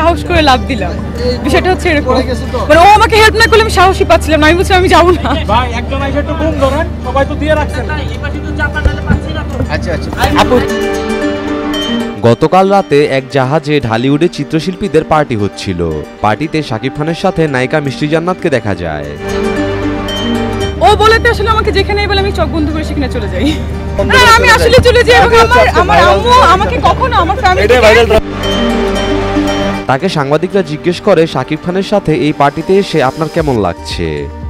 সাহস করে লাভ দিলাম। বিষয়টা হচ্ছে এরকম, মানে ও আমাকে হেল্প না করলে আমি সাহসই পাচ্ছিলাম না, আমি বলছিলাম আমি যাবো না। ভাই একজন এসে একটু ঘুম ধরেন, সবাই তো দিয়ে রাখছেন। আচ্ছা আচ্ছা আপু, গতকাল রাতে এক জাহাজে ঢালিউডে চিত্রশিল্পীদের পার্টি হচ্ছিল। পার্টিতে শাকিব খানের সাথে নায়িকা মিষ্টি জান্নাতকে দেখা যায়। ও বলেতে আসলে আমাকে যেখানেই বলে আমি চোখ বন্ধ করে সেখানে চলে যাই। না আমি আসলে চলে যাই, এবং আমার আম্মু আমাকে কখনো আমার ফ্যামিলি তাকে সাংবাদিকরা জিজ্ঞেস করে শাকিব খানের সাথে এই পার্টিতে এসে আপনার কেমন লাগছে।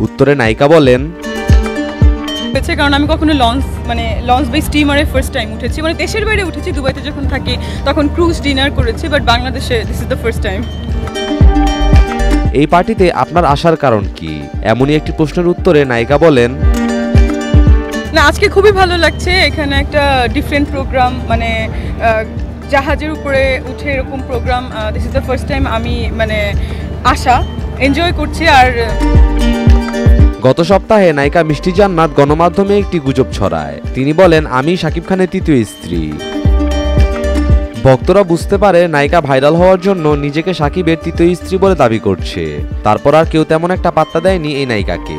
উত্তরে নায়িকা বলেন, কারণ আমি কখনো লঞ্চ বা স্টিমারে ফার্স্ট টাইম উঠেছি, মানে দেশের বাইরে উঠেছি, দুবাইতে যখন থাকি তখন ক্রুজ ডিনার করেছি, বাট বাংলাদেশে this is the first time. এই পার্টিতে আপনার আসার কারণ কি? এমনই একটি প্রশ্নের উত্তরে নায়িকা বলেন, না আজকে খুবই ভালো লাগছে, এখানে একটা ডিফারেন্ট প্রোগ্রাম, মানে জাহাজের উপরে উঠে এরকম programme, this is the first time আমি মানে আসা, এনজয় করছি। আর গত সপ্তাহে নায়িকা মিষ্টি জান্নাত গণমাধ্যমে একটি গুজব ছড়ায়। তিনি বলেন, আমি শাকিব খানের তৃতীয় স্ত্রী। ভক্তরা বুঝতে পারে নায়িকা ভাইরাল হওয়ার জন্য নিজেকে শাকিবের তৃতীয় স্ত্রী বলে দাবি করছে। তারপর আর কেউ তেমন একটা পাত্তা দেয়নি এই নায়িকাকে।